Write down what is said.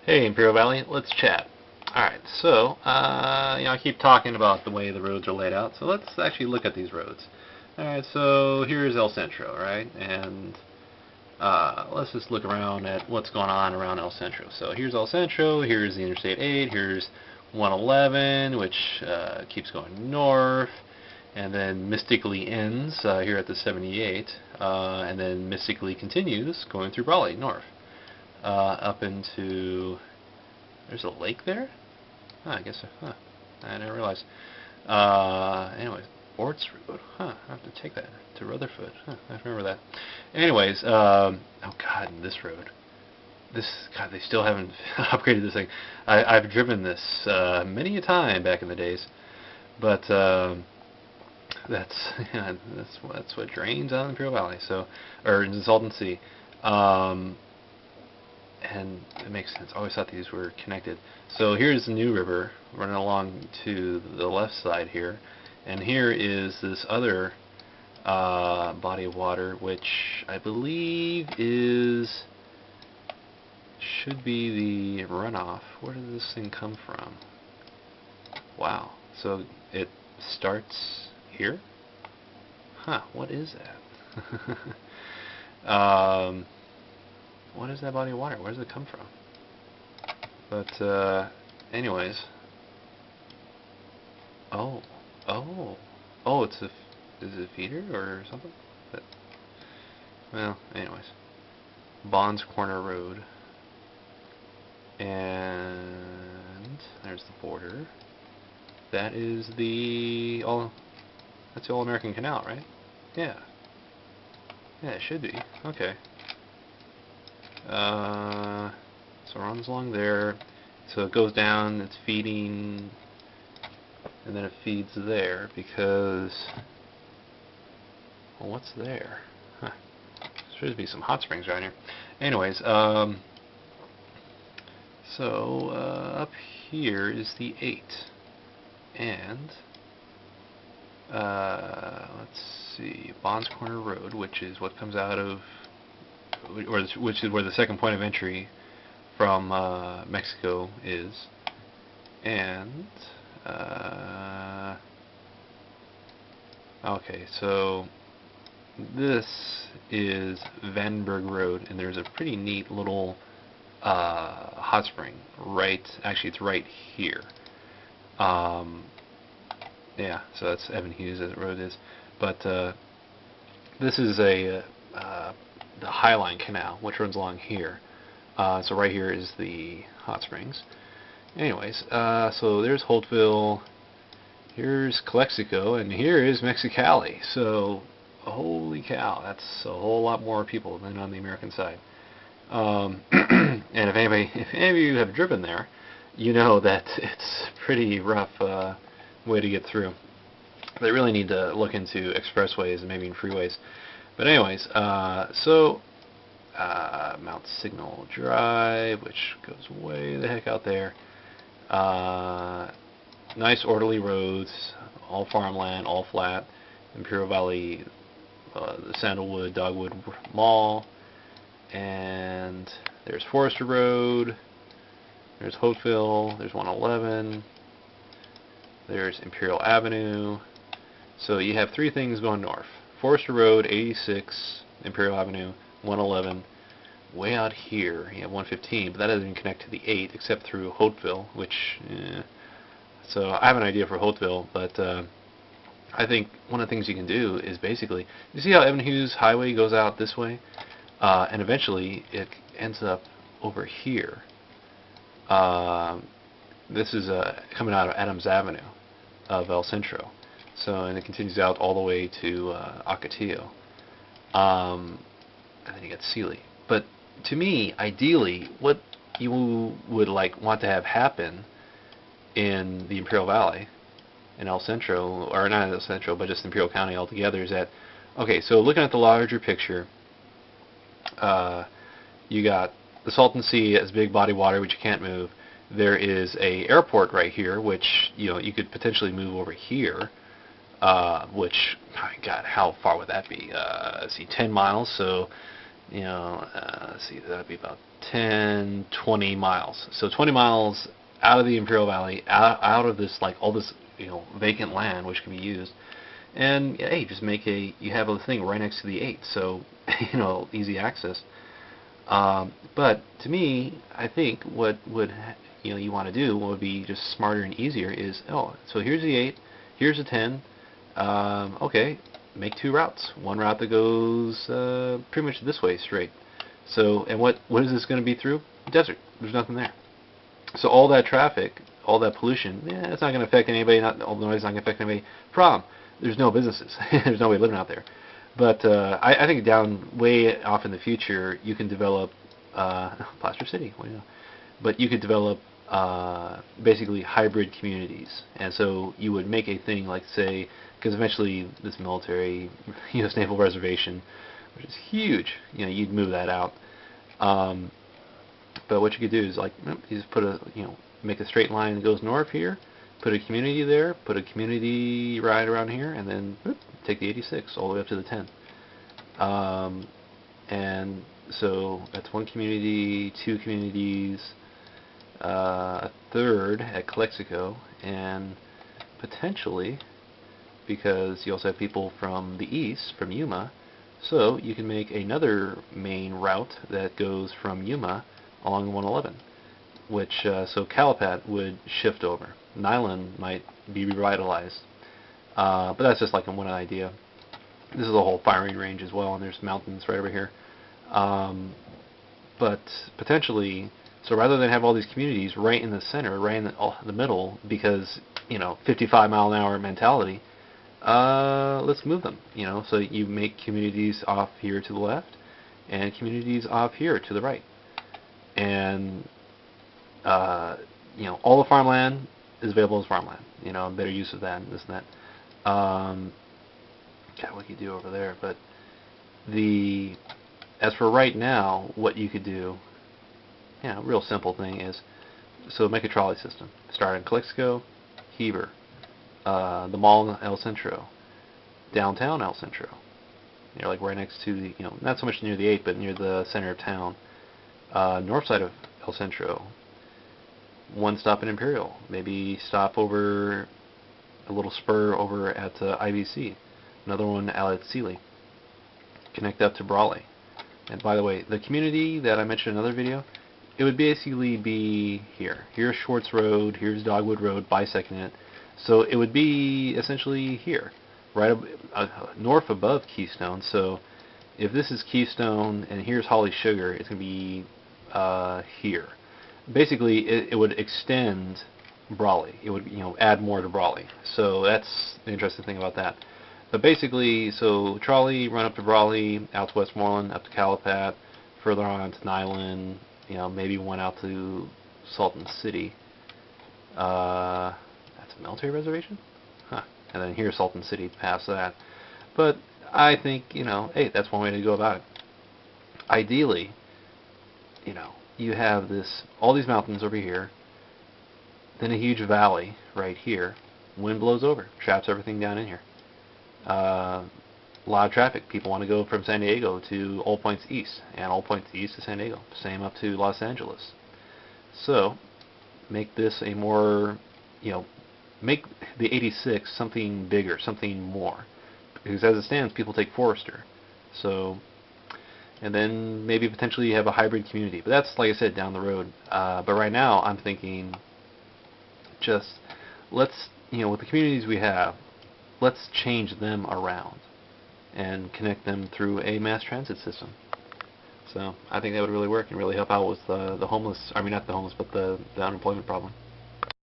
Hey, Imperial Valley, let's chat. Alright, so, I keep talking about the way the roads are laid out, so let's actually look at these roads. Alright, so here's El Centro, right? And let's just look around at what's going on around El Centro. So here's El Centro, here's the Interstate 8, here's 111, which keeps going north, and then mystically ends here at the 78, and then mystically continues going through Brawley, north. Up into... There's a lake there? Huh, I guess so. Huh. I didn't realize. Anyways, Orts Road. Huh, I have to take that to Rutherford. Huh, I remember that. Anyways, oh god, this road. God, they still haven't upgraded this thing. I've driven this many a time back in the days. But, that's, yeah, that's what drains out of Imperial Valley, so, or in the Salton Sea. And it makes sense. I always thought these were connected. So here's the New River running along to the left side here, and here is this other body of water, which I believe should be the runoff. Where does this thing come from? Wow. So it starts here? Huh, what is that? What is that body of water? Where does it come from? But, anyways. Oh. Is it a feeder or something? But, well, anyways. Bonds Corner Road. And there's the border. That is that's the All-American Canal, right? Yeah. Yeah, it should be. Okay. So it runs along there, so it goes down, it's feeding, and then it feeds there because, well, what's there? Huh. There should be some hot springs around here. Anyways, so up here is the 8, and let's see, Bonds Corner Road, which is what comes out of, which is where the second point of entry from Mexico is, and okay, so this is Vandenberg Road, and there's a pretty neat little hot spring actually it's right here. Yeah, so that's Evan Hughes as the road is, but this is the Highline Canal, which runs along here. So right here is the hot springs. Anyways, so there's Holtville, here's Calexico, and here is Mexicali. So, holy cow, that's a whole lot more people than on the American side. And if any of you have driven there, you know that it's a pretty rough way to get through. They really need to look into expressways and maybe even freeways. But anyways, so Mount Signal Drive, which goes way the heck out there. Nice orderly roads, all farmland, all flat. Imperial Valley, the Sandalwood, Dogwood Mall, and there's Forester Road, there's Holtville, there's 111, there's Imperial Avenue. So you have three things going north. Forester Road, 86, Imperial Avenue, 111. Way out here, you have 115, but that doesn't even connect to the 8 except through Holtville, which, so I have an idea for Holtville, but I think one of the things you can do is basically, you see how Evan Hughes Highway goes out this way, and eventually it ends up over here. This is coming out of Adams Avenue of El Centro. So, and it continues out all the way to Ocotillo. And then you get Sealy. But to me, ideally, what you would want to have happen in the Imperial Valley, in El Centro, or not El Centro, but just Imperial County altogether, is that, okay, so looking at the larger picture, you got the Salton Sea as big body water, which you can't move. There is a airport right here, which, you could potentially move over here. Which, my God, how far would that be? Let's see, 10 miles, so Let's see, that'd be about 10, 20 miles. So 20 miles out of the Imperial Valley, out of this, like, all this, vacant land which can be used. And hey, just you have a thing right next to the 8, so easy access. But to me, I think what would you want to do, what would be just smarter and easier is, so here's the 8, here's the 10. Okay, make 2 routes. One route that goes pretty much this way straight. So, and what is this going to be through? Desert. There's nothing there. So all that traffic, all that pollution, it's not going to affect anybody. All the noise is not going to affect anybody. Problem: there's no businesses. There's nobody living out there. But I think down way off in the future, you can develop Plaster City. Well, but you could develop basically hybrid communities. And so you would make a thing like, say, because eventually this military, U.S. Naval Reservation, which is huge, you'd move that out. But what you could do is, like, you just put make a straight line that goes north here, put a community there, put a community right around here, and then take the 86 all the way up to the 10. And so that's 1 community, 2 communities, a 3rd at Calexico, and potentially, because you also have people from the east, from Yuma, so you can make another main route that goes from Yuma along 111, which, so Calipat would shift over. Nylon might be revitalized, but that's just like one idea. This is a whole firing range as well, and there's mountains right over here. But potentially, so rather than have all these communities right in the center, right in the middle, because 55-mile-an-hour mentality, let's move them. So you make communities off here to the left, and communities off here to the right, and all the farmland is available as farmland. Better use of that and this and that. God, what could you do over there? But as for right now, what you could do, real simple thing is, so make a trolley system. Start in Calexico, Heber, the mall El Centro, downtown El Centro. Like right next to the, not so much near the 8, but near the center of town. North side of El Centro. 1 stop in Imperial. Maybe stop over a little spur over at IBC. Another one out at Sealy. Connect up to Brawley. And by the way, the community that I mentioned in another video, it would basically be here. Here's Schwartz Road, here's Dogwood Road, bisecting it. So it would be essentially here, right north above Keystone. So if this is Keystone and here's Holly Sugar, it's going to be here. Basically, it would extend Brawley. It would add more to Brawley. So that's the interesting thing about that. But basically, so trolley, run up to Brawley, out to Westmoreland, up to Calipat, further on to Nylon, maybe one out to Salton City. That's a military reservation? Huh. And then here's Salton City past that. But I think, hey, that's one way to go about it. Ideally, you have all these mountains over here, then a huge valley right here. Wind blows over, traps everything down in here. A lot of traffic. People want to go from San Diego to All Points East, and All Points East to San Diego. Same up to Los Angeles. So, make this a more, make the 86 something bigger, something more. Because as it stands, people take Forester. So, and then maybe potentially you have a hybrid community. But that's, like I said, down the road. But right now, I'm thinking, just let's, with the communities we have, let's change them around and connect them through a mass transit system. So I think that would really work and really help out with the homeless, I mean not the homeless, but the unemployment problem.